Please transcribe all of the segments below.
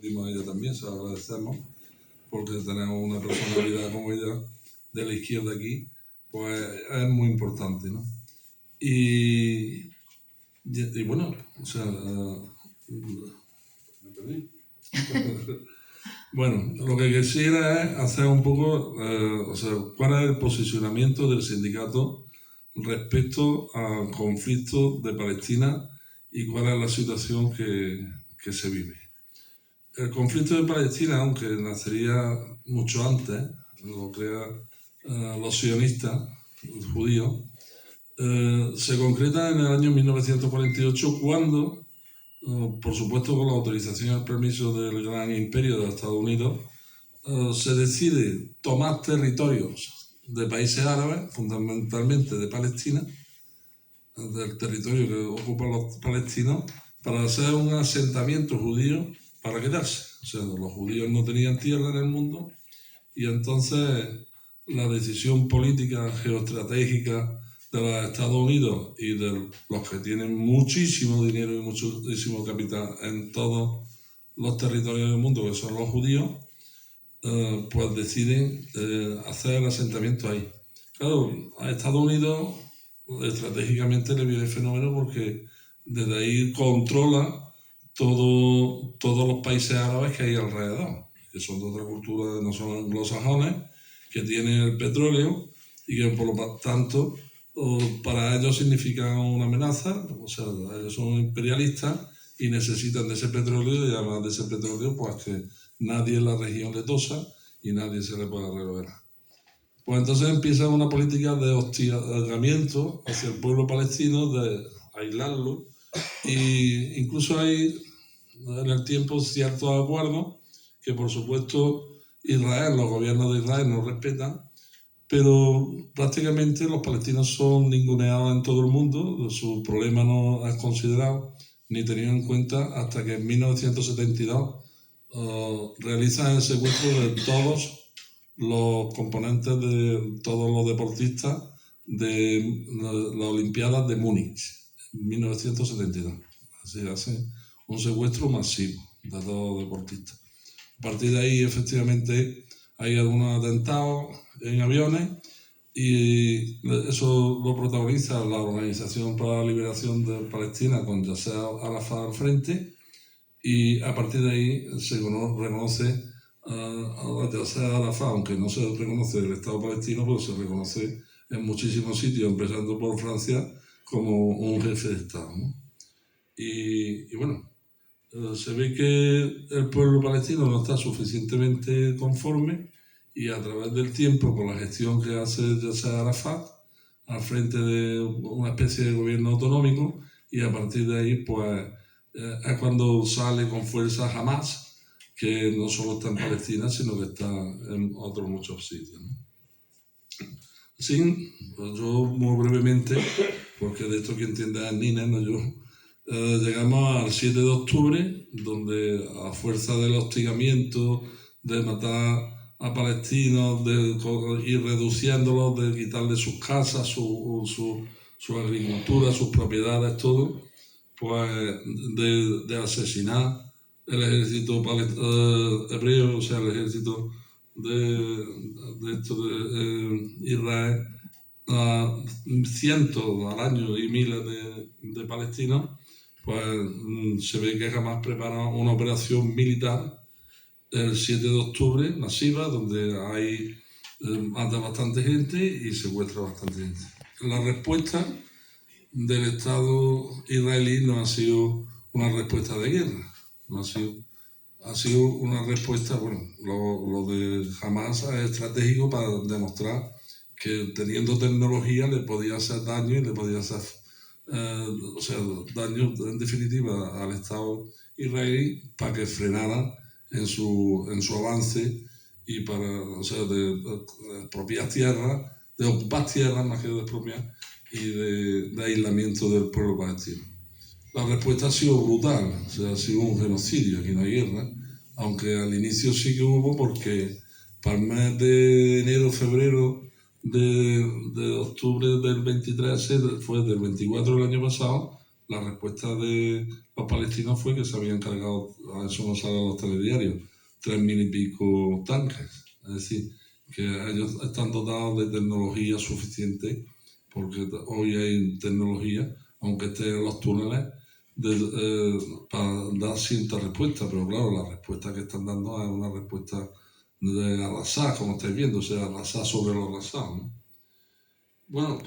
transmitimos a ella también, se lo agradecemos, porque tenemos una personalidad como ella de la izquierda aquí, pues es muy importante, ¿no? Y bueno, o sea, ¿me perdí? Bueno, lo que quisiera es hacer un poco, o sea, cuál es el posicionamiento del sindicato respecto al conflicto de Palestina y cuál es la situación que se vive. El conflicto de Palestina, aunque nacería mucho antes, lo crean los sionistas, los judíos, se concreta en el año 1948 cuando, por supuesto con la autorización y el permiso del gran imperio de Estados Unidos, se decide tomar territorios de países árabes, fundamentalmente de Palestina, del territorio que ocupan los palestinos, para hacer un asentamiento judío para quedarse. O sea, los judíos no tenían tierra en el mundo y entonces la decisión política geoestratégica de los Estados Unidos y de los que tienen muchísimo dinero y muchísimo capital en todos los territorios del mundo, que son los judíos, pues deciden hacer el asentamiento ahí. Claro, a Estados Unidos estratégicamente le viene el fenómeno porque desde ahí controla todos los países árabes que hay alrededor, que son de otra cultura, no son anglosajones, que tienen el petróleo y que por lo tanto para ellos significa una amenaza, o sea, ellos son imperialistas y necesitan de ese petróleo, y además de ese petróleo, pues que nadie en la región le tosa y nadie se le pueda revelar. Pues entonces empieza una política de hostigamiento hacia el pueblo palestino, de aislarlo, e incluso hay en el tiempo ciertos acuerdos que por supuesto Israel, los gobiernos de Israel no respetan, pero prácticamente los palestinos son ninguneados en todo el mundo, su problema no es considerado ni tenido en cuenta hasta que en 1972 realizan el secuestro de todos los componentes de todos los deportistas de las Olimpiadas de Múnich en 1972. Así hace un secuestro masivo de todos los deportistas. A partir de ahí, efectivamente, hay algunos atentados en aviones y eso lo protagoniza la Organización para la Liberación de Palestina con Yasser Arafat al frente, y a partir de ahí se reconoce a Yasser Arafat, aunque no se reconoce el Estado palestino, pero se reconoce en muchísimos sitios, empezando por Francia, como un jefe de Estado, ¿no? Y bueno, se ve que el pueblo palestino no está suficientemente conforme y a través del tiempo, con la gestión que hace Yasser Arafat al frente de una especie de gobierno autonómico, y a partir de ahí pues es cuando sale con fuerza Hamas, que no solo está en Palestina, sino que está en otros muchos sitios, ¿no? Sí, pues yo muy brevemente, porque de esto que entiende es Nina, no yo, llegamos al 7 de octubre, donde a fuerza del hostigamiento, de matar a palestinos, de ir reduciéndolos, de quitarle sus casas, su agricultura, sus propiedades, todo, pues de asesinar el ejército hebreo, o sea, el ejército de Israel, a cientos al año y miles de palestinos, pues se ve que jamás prepara una operación militar el 7 de octubre masiva, donde hay mata bastante gente y secuestra bastante gente. La respuesta del Estado israelí no ha sido una respuesta de guerra, no ha sido una respuesta, bueno, lo de Hamas es estratégico para demostrar que teniendo tecnología le podía hacer daño y le podía hacer daño en definitiva al Estado israelí para que frenara en su avance y para, de expropiar tierras, de ocupar tierras más que de expropiar, y de aislamiento del pueblo palestino. La respuesta ha sido brutal, ha sido un genocidio, aquí no hay guerra, aunque al inicio sí que hubo, porque para el mes de enero, febrero de octubre del 23, fue del 24 del año pasado, la respuesta de los palestinos fue que se habían cargado, a eso no sale en los telediarios, 3.000 y pico tanques. Es decir, que ellos están dotados de tecnología suficiente, porque hoy hay tecnología, aunque estén en los túneles, para dar cierta respuesta, pero claro, la respuesta que están dando es una respuesta de arrasar, como estáis viendo, o sea, arrasar sobre lo arrasado, ¿no? Bueno,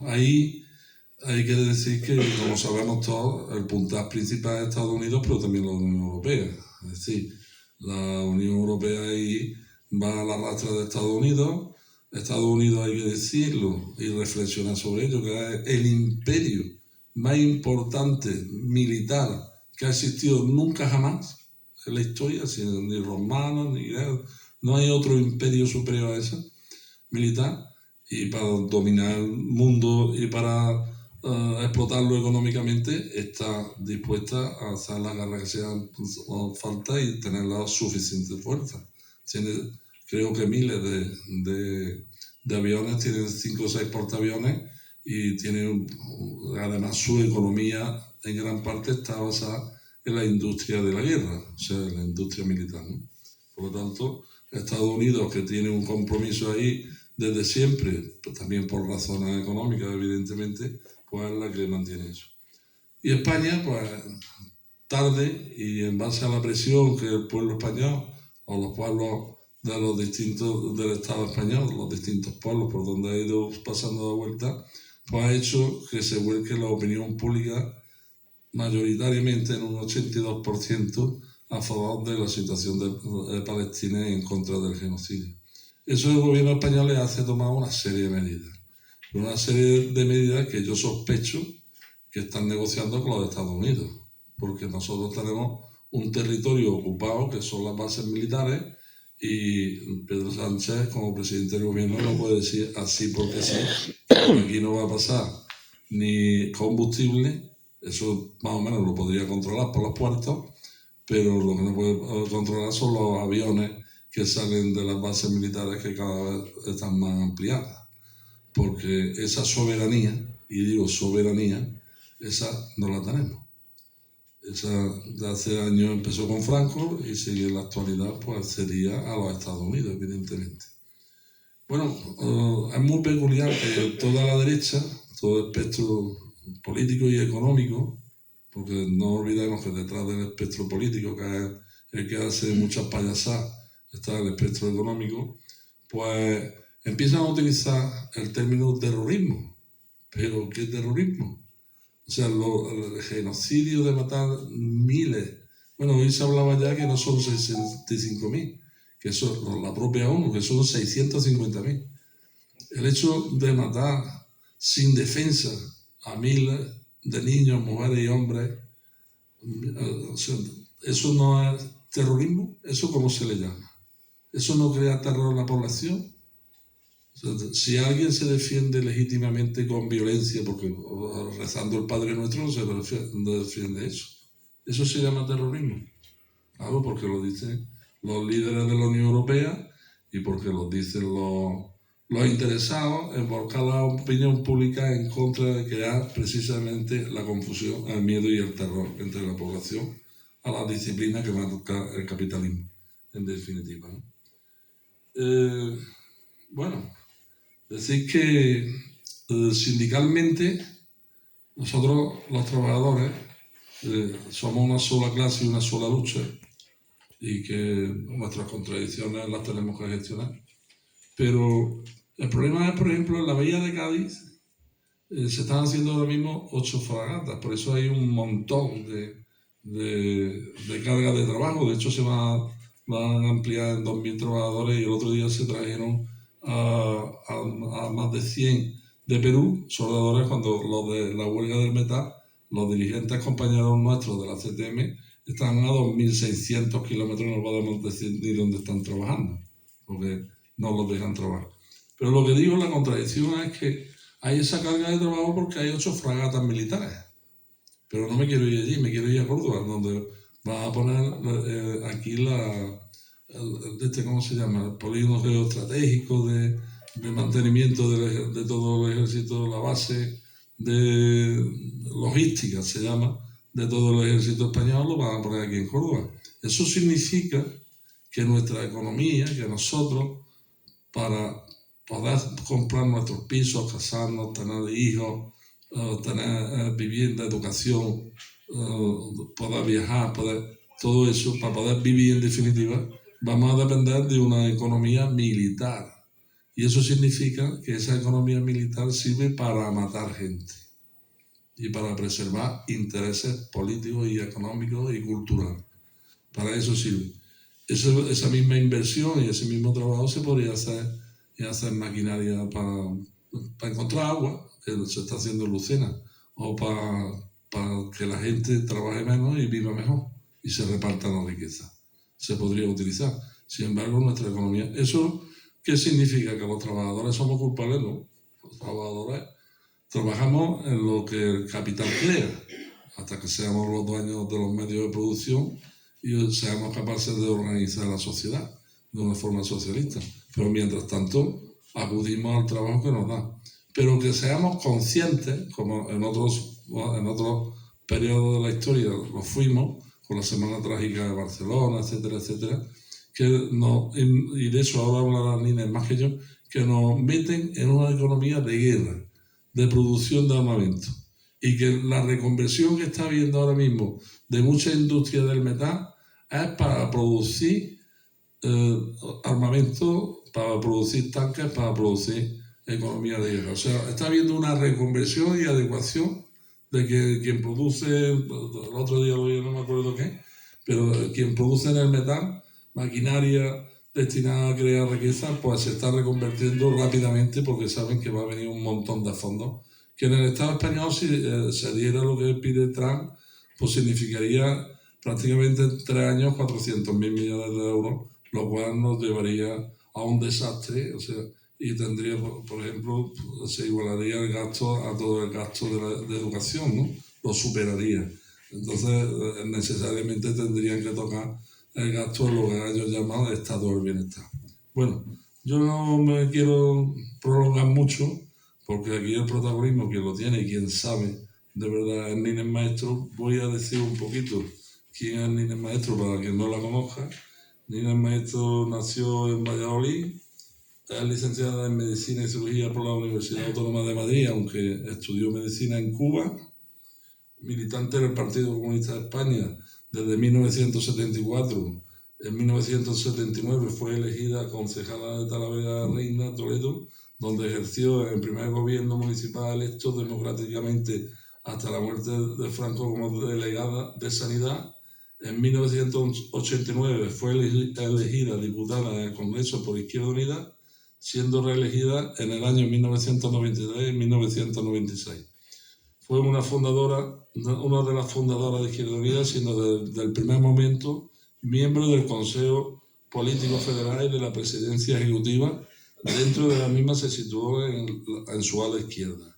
ahí hay que decir que, como sabemos todos, el puntal principal es Estados Unidos, pero también la Unión Europea. Es decir, la Unión Europea ahí va a la rastra de Estados Unidos. Estados Unidos, hay que decirlo y reflexionar sobre ello, que es el imperio más importante militar que ha existido nunca jamás en la historia, ni romanos, ni no hay otro imperio superior a ese militar, y para dominar el mundo y para explotarlo económicamente está dispuesta a hacer la guerra que sea falta y tener la suficiente fuerza. Tiene, creo que miles de aviones, tienen 5 o 6 portaaviones y tienen, además su economía en gran parte está basada en la industria de la guerra, o sea, en la industria militar, ¿no? Por lo tanto, Estados Unidos, que tiene un compromiso ahí desde siempre, pues también por razones económicas, evidentemente, pues es la que mantiene eso. Y España, pues tarde y en base a la presión que el pueblo español o los pueblos de los distintos del Estado español, los distintos pueblos por donde ha ido pasando la vuelta, pues ha hecho que se vuelque la opinión pública mayoritariamente en un 82% a favor de la situación de Palestina y en contra del genocidio. Eso el gobierno español le hace tomar una serie de medidas. Una serie de medidas que yo sospecho que están negociando con los Estados Unidos, porque nosotros tenemos un territorio ocupado que son las bases militares y Pedro Sánchez, como presidente del gobierno, no puede decir así porque sí, aquí no va a pasar ni combustible, eso más o menos lo podría controlar por los puertos, pero lo que no puede controlar son los aviones que salen de las bases militares que cada vez están más ampliadas, porque esa soberanía, y digo soberanía, esa no la tenemos. Esa de hace años empezó con Franco y sigue en la actualidad, pues sería a los Estados Unidos, evidentemente. Bueno, es muy peculiar que toda la derecha, todo el espectro político y económico, porque no olvidemos que detrás del espectro político, que es el que hace muchas payasadas, está el espectro económico, pues empiezan a utilizar el término terrorismo. ¿Pero qué terrorismo? O sea, el genocidio de matar miles. Bueno, hoy se hablaba ya que no son 65.000, que son la propia ONU, que son 650.000. El hecho de matar sin defensa a miles de niños, mujeres y hombres, o sea, eso no es terrorismo. ¿Eso cómo se le llama? ¿Eso no crea terror en la población? O sea, si alguien se defiende legítimamente con violencia, porque rezando el Padre Nuestro no se defiende eso. Eso se llama terrorismo. Claro, porque lo dicen los líderes de la Unión Europea y porque lo dicen los interesados en volcar la opinión pública en contra de crear precisamente la confusión, el miedo y el terror entre la población a la disciplina que marca el capitalismo, en definitiva, ¿no? Bueno, decir que sindicalmente nosotros los trabajadores somos una sola clase y una sola lucha y que nuestras contradicciones las tenemos que gestionar. Pero el problema es, por ejemplo, en la bahía de Cádiz se están haciendo ahora mismo 8 fragatas, por eso hay un montón de carga de trabajo. De hecho, se van a ampliar en 2.000 trabajadores y el otro día se trajeron a más de 100 de Perú, soldadores, cuando los de la huelga del metal, los dirigentes compañeros nuestros de la CTM, están a 2.600 kilómetros, no podemos decir ni dónde están trabajando, porque no los dejan trabajar. Pero lo que digo, la contradicción es que hay esa carga de trabajo porque hay 8 fragatas militares. Pero no me quiero ir allí, me quiero ir a Córdoba, donde van a poner aquí ¿cómo se llama? El polígono geoestratégico de mantenimiento de todo el ejército, la base de logística, se llama, de todo el ejército español, lo van a poner aquí en Córdoba. Eso significa que nuestra economía, que nosotros, para poder comprar nuestros pisos, casarnos, tener hijos, tener vivienda, educación, poder viajar, todo eso, para poder vivir en definitiva, vamos a depender de una economía militar. Y eso significa que esa economía militar sirve para matar gente y para preservar intereses políticos y económicos y culturales. Para eso sirve. Esa misma inversión y ese mismo trabajo se podría hacer en hacer maquinaria para encontrar agua, que se está haciendo en Lucena, o para que la gente trabaje menos y viva mejor y se reparta la riqueza. Se podría utilizar. Sin embargo, nuestra economía... ¿Eso qué significa? ¿Que los trabajadores somos culpables? No. Los trabajadores trabajamos en lo que el capital crea, hasta que seamos los dueños de los medios de producción y seamos capaces de organizar la sociedad de una forma socialista. Pero mientras tanto, acudimos al trabajo que nos da. Pero que seamos conscientes, como en otros periodos de la historia lo fuimos, con la Semana Trágica de Barcelona, etcétera, etcétera, y de eso ahora hablarán Nines más que yo, que nos meten en una economía de guerra, de producción de armamento, y que la reconversión que está habiendo ahora mismo de mucha industria del metal es para producir armamento, para producir tanques, para producir economía de guerra. O sea, está habiendo una reconversión y adecuación de que quien produce, el otro día no me acuerdo qué, pero quien produce en el metal maquinaria destinada a crear riqueza, pues se está reconvirtiendo rápidamente porque saben que va a venir un montón de fondos. Que en el Estado español, si se diera lo que pide Trump, pues significaría prácticamente en 3 años 400.000 millones de euros, lo cual nos llevaría a un desastre, o sea, y tendría, por ejemplo, se igualaría el gasto a todo el gasto de educación, ¿no? Lo superaría. Entonces, necesariamente tendrían que tocar el gasto de lo que ellos llaman estado del bienestar. Bueno, yo no me quiero prolongar mucho, porque aquí el protagonismo, quien lo tiene y quien sabe de verdad es Nines Maestro. Voy a decir un poquito quién es Nines Maestro para quien no la conozca. Nines Maestro nació en Valladolid, es licenciada en Medicina y Cirugía por la Universidad Autónoma de Madrid, aunque estudió Medicina en Cuba, militante del Partido Comunista de España desde 1974. En 1979 fue elegida concejala de Talavera Reina, Toledo, donde ejerció el primer gobierno municipal electo democráticamente hasta la muerte de Franco como delegada de Sanidad. En 1989 fue elegida diputada en el Congreso por Izquierda Unida, siendo reelegida en el año 1993 y 1996. Fue una de las fundadoras de Izquierda Unida, siendo desde el primer momento miembro del Consejo Político Federal y de la Presidencia Ejecutiva. Dentro de la misma se situó en su ala izquierda.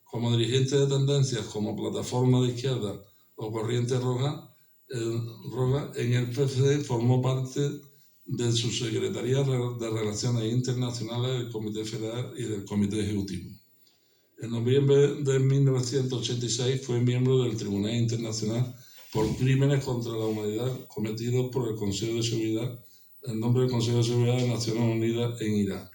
Como dirigente de tendencias como Plataforma de Izquierda o Corriente Roja, en el PCD formó parte de su Secretaría de Relaciones Internacionales del Comité Federal y del Comité Ejecutivo. En noviembre de 1986 fue miembro del Tribunal Internacional por Crímenes contra la Humanidad cometidos por el Consejo de Seguridad, en nombre del Consejo de Seguridad de Naciones Unidas en Irak.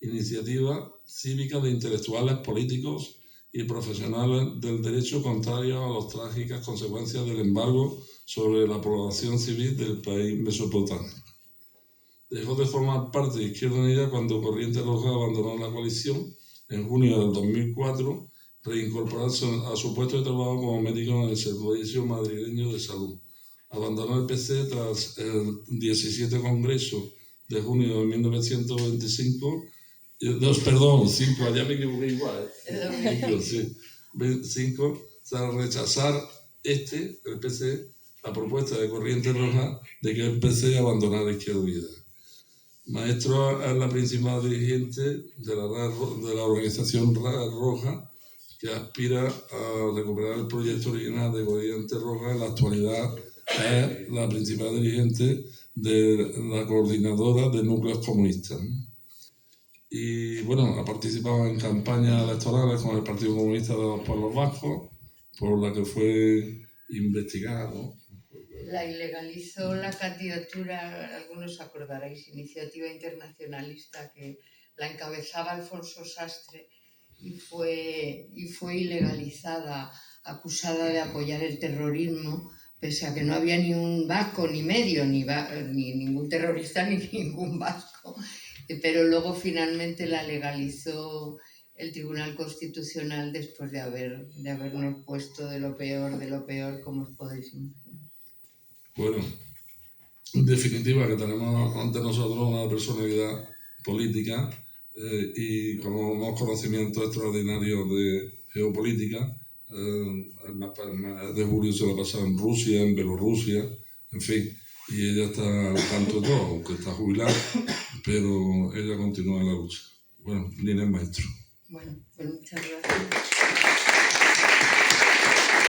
Iniciativa cívica de intelectuales, políticos y profesionales del derecho contrario a las trágicas consecuencias del embargo sobre la población civil del país mesopotámico. Dejó de formar parte de Izquierda Unida cuando Corriente Roja abandonó la coalición en junio del 2004, reincorporarse a su puesto de trabajo como médico en el Servicio Madrileño de Salud. Abandonó el PC tras el 17 Congreso de junio de 1925. Perdón, 5, ya me equivoqué igual. 5, tras rechazar el PC, la propuesta de Corriente Roja de que el PC abandonara Izquierda Unida. Maestro es la principal dirigente de la organización Roja, que aspira a recuperar el proyecto original de Corriente Roja. En la actualidad es la principal dirigente de la coordinadora de núcleos comunistas. y bueno, ha participado en campañas electorales con el Partido Comunista de los Pueblos Vascos, por la que fue investigado. La ilegalizó la candidatura, algunos acordaréis, Iniciativa Internacionalista, que la encabezaba Alfonso Sastre, y fue ilegalizada, acusada de apoyar el terrorismo, pese a que no había ni un vasco, ni medio, ni ningún terrorista, ni ningún vasco. Pero luego finalmente la legalizó el Tribunal Constitucional después de habernos puesto de lo peor, como os podéis imaginar. Bueno, en definitiva, que tenemos ante nosotros una personalidad política y con unos conocimientos extraordinarios de geopolítica. El mes de julio se lo pasa en Rusia, en Bielorrusia, en fin, y ella está al tanto de todo, aunque está jubilada, pero ella continúa en la lucha. Bueno, Nina es maestro. Bueno, pues muchas gracias.